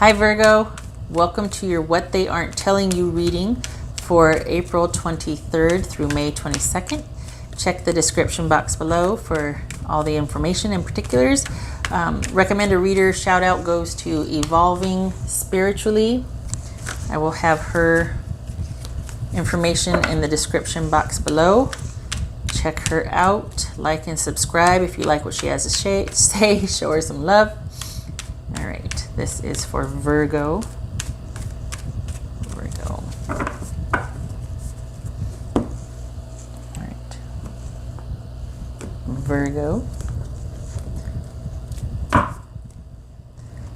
Hi Virgo, welcome to your What They Aren't Telling You reading for April 23rd through May 22nd. Check the description box below for all the information and particulars. Recommend a reader shout out goes to Evolving Spiritually. I will have her information in the description box below. Check her out, like and subscribe if you like what she has to say. Show her some love. All right, this is for Virgo. All right, Virgo.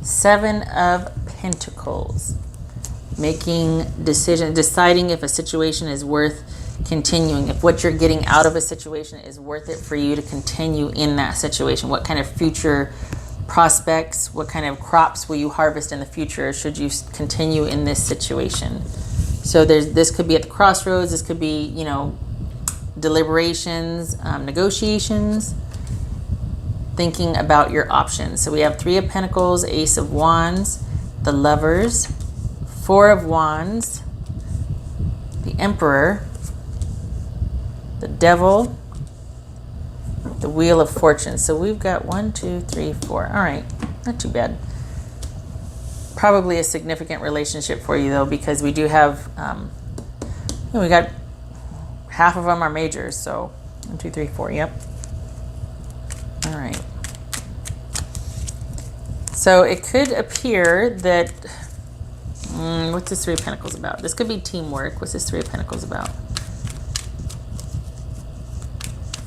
Seven of Pentacles. Making decisions, deciding if a situation is worth continuing, if what you're getting out of a situation is worth it for you to continue in that situation. What kind of future prospects, what kind of crops will you harvest in the future should you continue in this situation? So this could be at the crossroads, this could be, you know, deliberations, negotiations, thinking about your options. So we have Three of Pentacles, Ace of Wands, the Lovers, Four of Wands, the Emperor, the Devil, the Wheel of Fortune. So we've got 1, 2, 3, 4. All right, not too bad. Probably a significant relationship for you though, because we do have, we got half of them are majors. So 1, 2, 3, 4. Yep. All right. So it could appear that, what's this Three of Pentacles about? This could be teamwork. What's this Three of Pentacles about?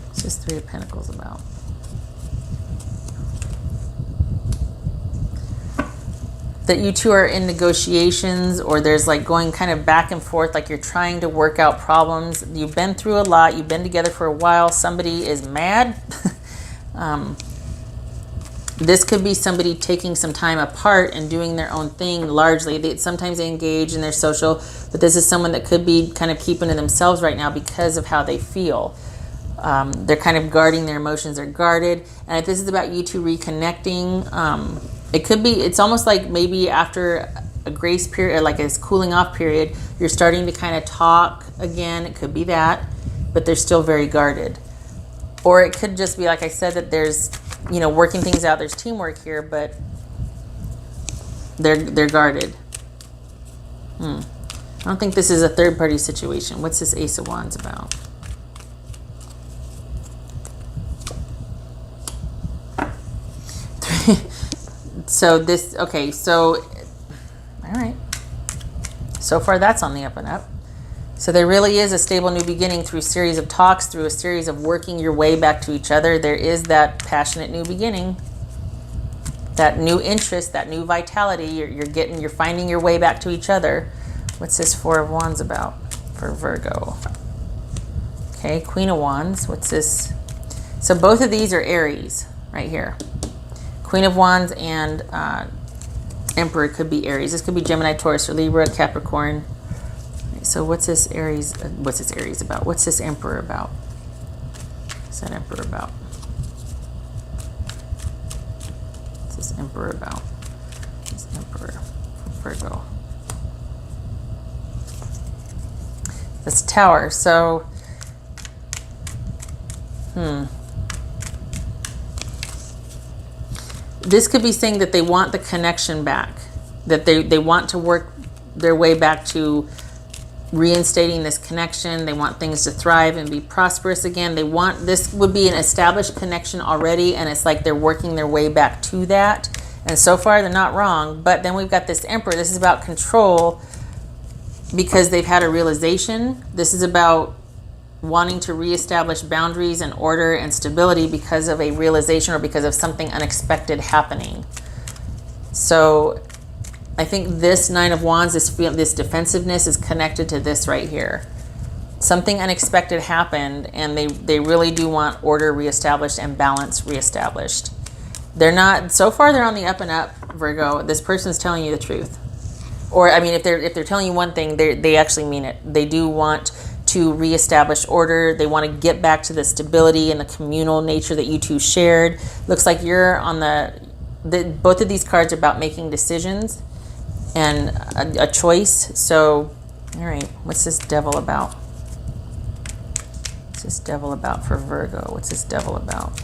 What's this Three of Pentacles about? That you two are in negotiations, or there's like going kind of back and forth, like you're trying to work out problems. You've been through a lot. You've been together for a while. Somebody is mad. This could be somebody taking some time apart and doing their own thing largely. Sometimes they engage in their social, but this is someone that could be kind of keeping to themselves right now because of how they feel. They're kind of guarding their emotions. They're guarded. And if this is about you two reconnecting, it could be, it's almost like maybe after a grace period, like a cooling off period, you're starting to kind of talk again. It could be that, but they're still very guarded. Or it could just be, like I said, that there's, you know, working things out. There's teamwork here, but they're guarded. I don't think this is a third party situation. What's this Ace of Wands about? So this, okay, so, all right. So far that's on the up and up. So there really is a stable new beginning through a series of talks, through a series of working your way back to each other. There is that passionate new beginning, that new interest, that new vitality. You're finding your way back to each other. What's this Four of Wands about for Virgo? Okay, Queen of Wands. What's this? So both of these are Aries right here. Queen of Wands and Emperor could be Aries. This could be Gemini, Taurus, or Libra, Capricorn. So what's this Aries? What's this Aries about? What's this Emperor about? What's that Emperor about? What's this Emperor about? This Emperor, Virgo. This Tower. So, this could be saying that they want the connection back, that they want to work their way back to reinstating this connection. They want things to thrive and be prosperous again. They want, this would be an established connection already, and it's like they're working their way back to that. And so far they're not wrong. But then we've got this Emperor. This is about control because they've had a realization. This is about wanting to reestablish boundaries and order and stability because of a realization or because of something unexpected happening. So I think this Nine of Wands, this defensiveness is connected to this right here. Something unexpected happened, and they really do want order reestablished and balance reestablished. They're not, so far they're on the up and up, Virgo. This person's telling you the truth. Or I mean, if they're telling you one thing, they actually mean it. They do want to reestablish order. They want to get back to the stability and the communal nature that you two shared. Looks like you're on both of these cards are about making decisions. and a choice. So, all right, what's this devil about? What's this devil about for Virgo? What's this devil about?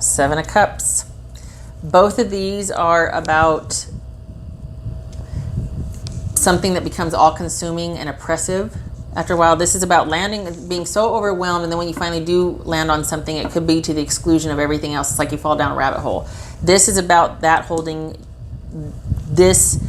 Seven of Cups. Both of these are about something that becomes all-consuming and oppressive after a while. This is about landing, being so overwhelmed, and then when you finally do land on something, it could be to the exclusion of everything else. It's like you fall down a rabbit hole. This is about that holding. This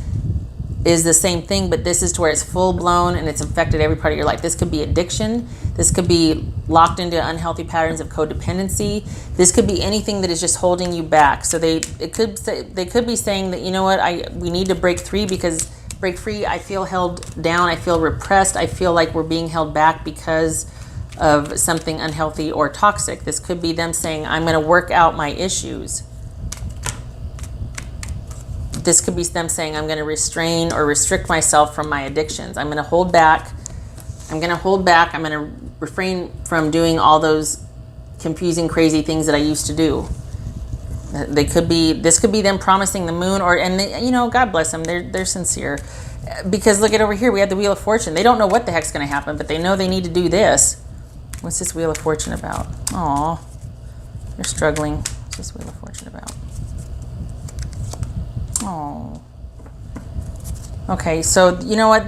is the same thing, but this is to where it's full-blown and it's affected every part of your life. This could be addiction. This could be locked into unhealthy patterns of codependency. This could be anything that is just holding you back. So they could be saying that, you know what, we need to break free, because break free, I feel held down, I feel repressed, I feel like we're being held back because of something unhealthy or toxic. This could be them saying, I'm going to work out my issues. This could be them saying, I'm going to restrain or restrict myself from my addictions. I'm going to hold back. I'm going to refrain from doing all those confusing, crazy things that I used to do. This could be them promising the moon, God bless them. They're sincere, because look at over here. We have the Wheel of Fortune. They don't know what the heck's going to happen, but they know they need to do this. What's this Wheel of Fortune about? Aw, they're struggling. What's this Wheel of Fortune about? Oh. Okay, so you know what?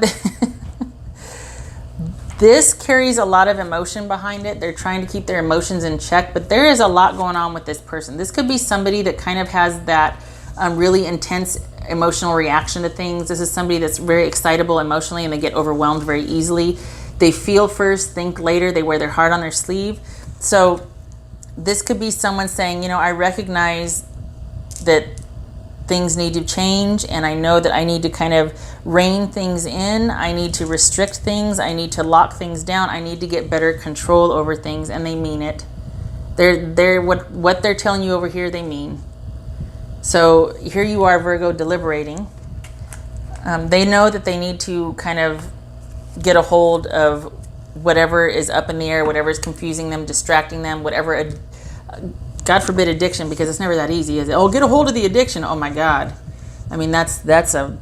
This carries a lot of emotion behind it. They're trying to keep their emotions in check, but there is a lot going on with this person. This could be somebody that kind of has that really intense emotional reaction to things. This is somebody that's very excitable emotionally, and they get overwhelmed very easily. They feel first, think later. They wear their heart on their sleeve. So this could be someone saying, I recognize that things need to change, and I know that I need to kind of rein things in. I need to restrict things. I need to lock things down. I need to get better control over things, and they mean it. They're what they're telling you over here, they mean. So here you are, Virgo, deliberating. They know that they need to kind of get a hold of whatever is up in the air, whatever is confusing them, distracting them, whatever. God forbid addiction, because it's never that easy, is it? Oh, get a hold of the addiction. Oh my God. I mean, that's a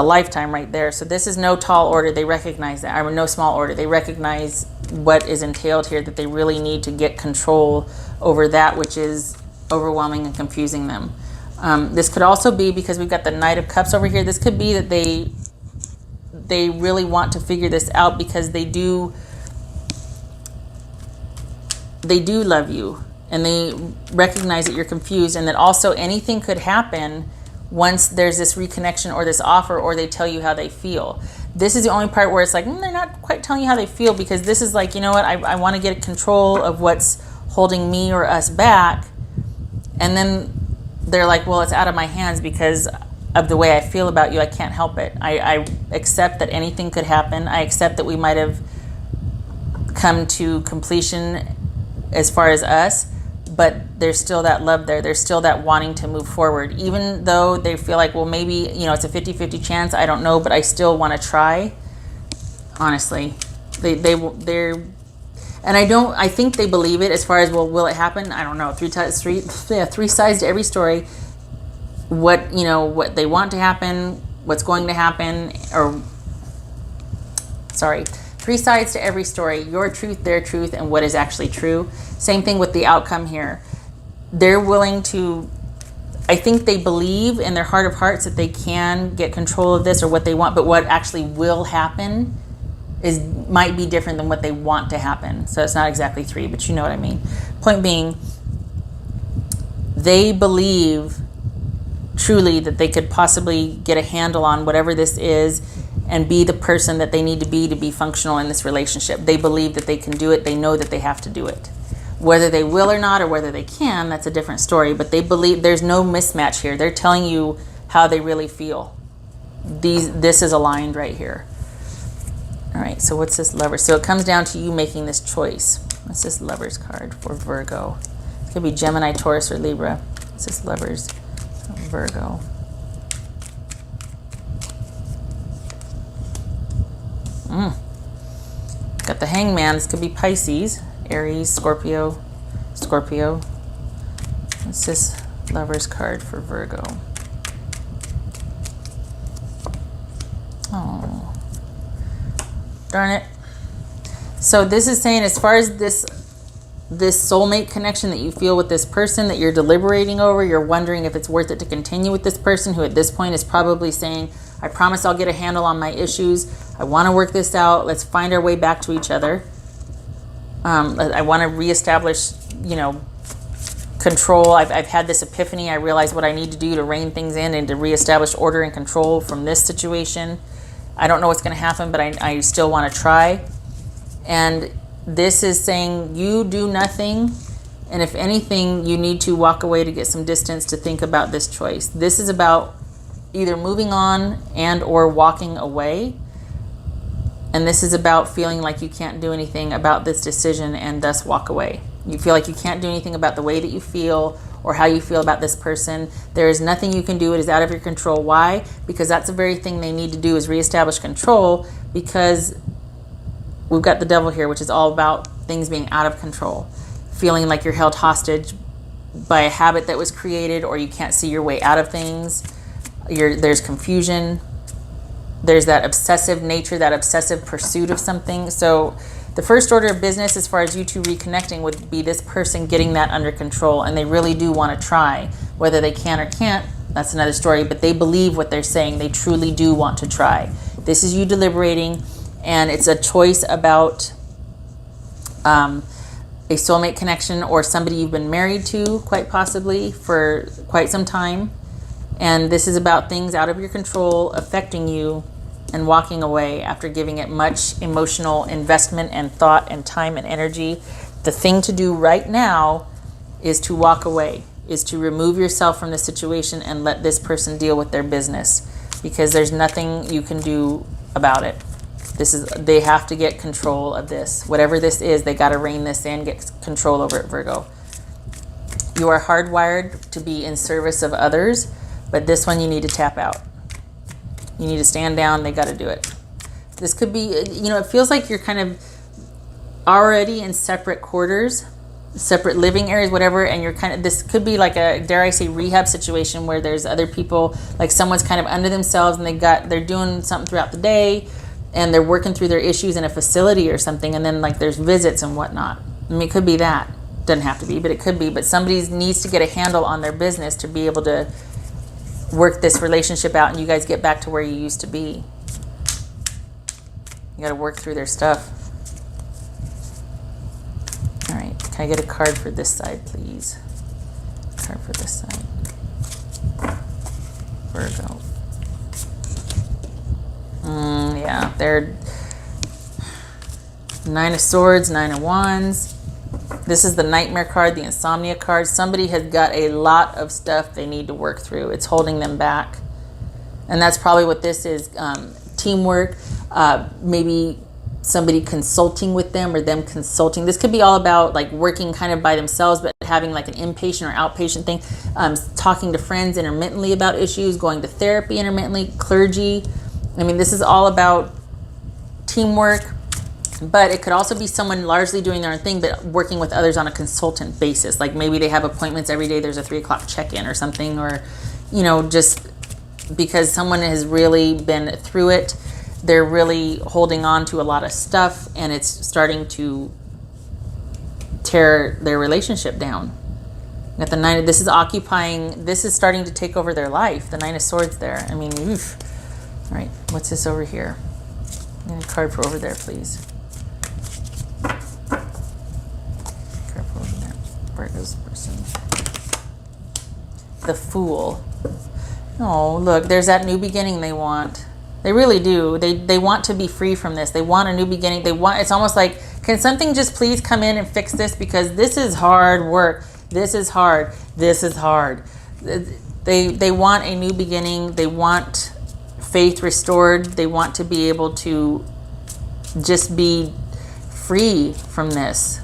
lifetime right there. So this is no tall order. They recognize that. Or no small order. They recognize what is entailed here, that they really need to get control over that which is overwhelming and confusing them. This could also be, because we've got the Knight of Cups over here, this could be that they really want to figure this out, because they do love you. And they recognize that you're confused, and that also anything could happen once there's this reconnection or this offer, or they tell you how they feel. This is the only part where it's like, they're not quite telling you how they feel, because this is like, you know what, I want to get control of what's holding me or us back. And then they're like, well, it's out of my hands because of the way I feel about you. I can't help it. I accept that anything could happen. I accept that we might have come to completion as far as us, but there's still that love there. There's still that wanting to move forward, even though they feel like, well, maybe, it's a 50-50 chance. I don't know, but I still want to try. Honestly, they're, and I think they believe it as far as, well, will it happen? I don't know. Three sides to every story. What they want to happen, what's going to happen, three sides to every story: your truth, their truth, and what is actually true. Same thing with the outcome here. They're willing to, I think they believe in their heart of hearts that they can get control of this or what they want, but what actually will happen might be different than what they want to happen. So it's not exactly three, but you know what I mean. Point being, they believe truly that they could possibly get a handle on whatever this is and be the person that they need to be functional in this relationship. They believe that they can do it. They know that they have to do it. Whether they will or not, or whether they can, that's a different story. But they believe there's no mismatch here. They're telling you how they really feel. This is aligned right here. All right, so what's this Lover? So it comes down to you making this choice. What's this Lover's card for Virgo? It could be Gemini, Taurus, or Libra. What's this Lover's Virgo? Got the Hangman. This could be Pisces, Aries, Scorpio. What's this Lover's card for Virgo. Oh, darn it. So this is saying, as far as this soulmate connection that you feel with this person that you're deliberating over, you're wondering if it's worth it to continue with this person, who at this point is probably saying, I promise I'll get a handle on my issues. I want to work this out. Let's find our way back to each other. I want to reestablish, you know, control. I've had this epiphany. I realize what I need to do to rein things in and to reestablish order and control from this situation. I don't know what's going to happen, but I still want to try. And this is saying you do nothing. And if anything, you need to walk away to get some distance to think about this choice. This is about either moving on and or walking away. And this is about feeling like you can't do anything about this decision and thus walk away. You feel like you can't do anything about the way that you feel or how you feel about this person. There is nothing you can do. It is out of your control. Why? Because that's the very thing they need to do, is reestablish control, because we've got the devil here, which is all about things being out of control. Feeling like you're held hostage by a habit that was created, or you can't see your way out of things. There's confusion. There's that obsessive nature, that obsessive pursuit of something. So the first order of business as far as you two reconnecting would be this person getting that under control. And they really do want to try. Whether they can or can't, that's another story. But they believe what they're saying. They truly do want to try. This is you deliberating. And it's a choice about a soulmate connection or somebody you've been married to, quite possibly, for quite some time. And this is about things out of your control affecting you and walking away after giving it much emotional investment and thought and time and energy. The thing to do right now is to walk away, is to remove yourself from the situation and let this person deal with their business, because there's nothing you can do about it. They have to get control of this. Whatever this is, they got to rein this in, get control over it, Virgo. You are hardwired to be in service of others, but this one you need to tap out. You need to stand down. They got to do it. This could be, you know, it feels like you're kind of already in separate quarters, separate living areas, whatever. And you're kind of, this could be like a, dare I say, rehab situation where there's other people, like someone's kind of under themselves and they're doing something throughout the day and they're working through their issues in a facility or something. And then like there's visits and whatnot. I mean, it could be that. Doesn't have to be, but it could be. But somebody needs to get a handle on their business to be able to work this relationship out and you guys get back to where you used to be. You got to work through their stuff. All right, can I get a card for this side, please? Card for this side. Virgo. Yeah, they're 9 of Swords, 9 of Wands. This is the Nightmare card, the Insomnia card. Somebody has got a lot of stuff they need to work through. It's holding them back. And that's probably what this is. Teamwork, maybe somebody consulting with them or them consulting. This could be all about like working kind of by themselves, but having like an inpatient or outpatient thing. Talking to friends intermittently about issues, going to therapy intermittently, clergy. I mean, this is all about teamwork. But it could also be someone largely doing their own thing, but working with others on a consultant basis. Like maybe they have appointments every day. There's a 3 o'clock check-in or something, or, you know, just because someone has really been through it, they're really holding on to a lot of stuff and it's starting to tear their relationship down. At the 9, this is starting to take over their life. The 9 of Swords there. I mean, oof. All right, what's this over here? And a card for over there, please. Virgo's person. The Fool. Oh, look, there's that new beginning they want. They really do. They want to be free from this. They want a new beginning. It's almost like, can something just please come in and fix this? Because this is hard work. This is hard. This is hard. They want a new beginning. They want faith restored. They want to be able to just be free from this.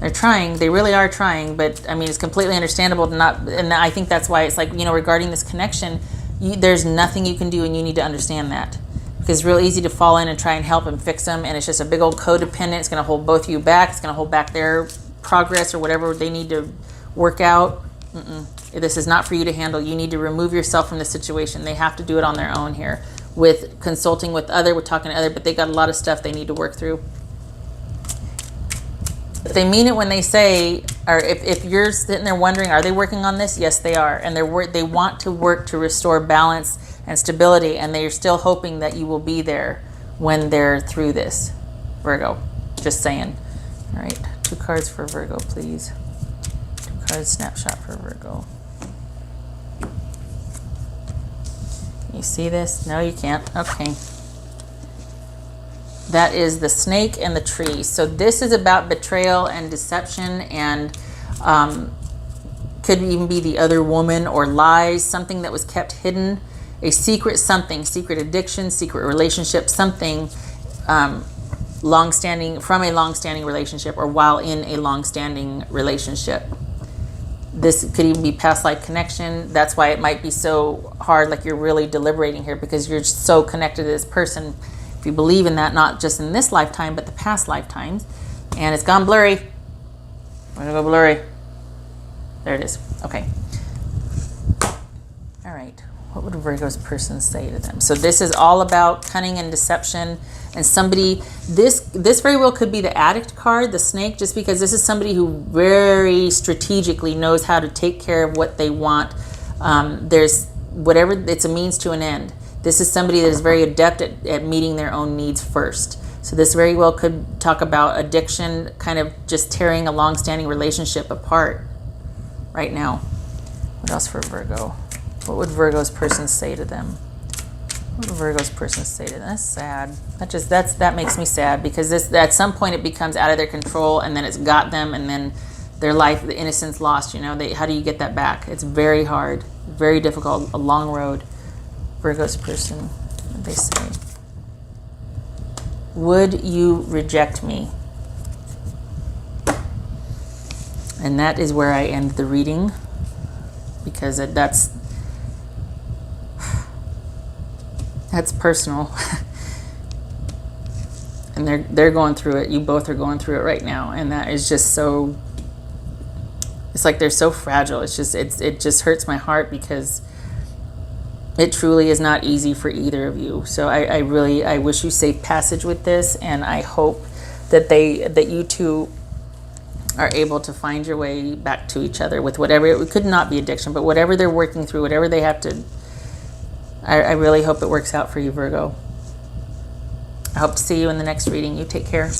They're trying. They really are trying. But, I mean, it's completely understandable to not... And I think that's why it's like, you know, regarding this connection, there's nothing you can do, and you need to understand that. Because it's real easy to fall in and try and help and fix them, and it's just a big old codependent. It's going to hold both of you back. It's going to hold back their progress or whatever they need to work out. This is not for you to handle. You need to remove yourself from the situation. They have to do it on their own here, with consulting with other, with talking to other, but they got a lot of stuff they need to work through. But they mean it when they say, or if you're sitting there wondering, are they working on this? Yes, they are. And they want to work to restore balance and stability, and they're still hoping that you will be there when they're through this, Virgo. Just saying. All right, 2 cards for Virgo, please. 2 cards snapshot for Virgo. You see this? No, you can't. Okay. That is the snake and the tree. So this is about betrayal and deception, and could even be the other woman, or lies, something that was kept hidden, a secret something, secret addiction, secret relationship, something long-standing, from a long-standing relationship, or while in a long-standing relationship. This could even be past life connection. That's why it might be so hard, like you're really deliberating here, because you're so connected to this person. If you believe in that, not just in this lifetime, but the past lifetimes. And it's gone blurry. We're gonna go blurry. There it is. Okay. All right. What would Virgo's person say to them? So this is all about cunning and deception. And somebody, this very well could be the addict card, the snake, just because this is somebody who very strategically knows how to take care of what they want. There's whatever, it's a means to an end. This is somebody that is very adept at meeting their own needs first. So this very well could talk about addiction, kind of just tearing a long-standing relationship apart right now. What else for Virgo? What would Virgo's person say to them? What would Virgo's person say to them? That's sad. That makes me sad, because this, at some point it becomes out of their control, and then it's got them, and then their life, the innocence lost. You know, how do you get that back? It's very hard, very difficult, a long road. Virgo's person, what did they say? Would you reject me? And that is where I end the reading, because that's personal. And they're going through it. You both are going through it right now, and that is just so, it's like they're so fragile. It's just, it just hurts my heart, because it truly is not easy for either of you. So I wish you safe passage with this, and I hope that you two are able to find your way back to each other with whatever, it could not be addiction, but whatever they're working through, whatever they have to, I really hope it works out for you, Virgo. I hope to see you in the next reading. You take care.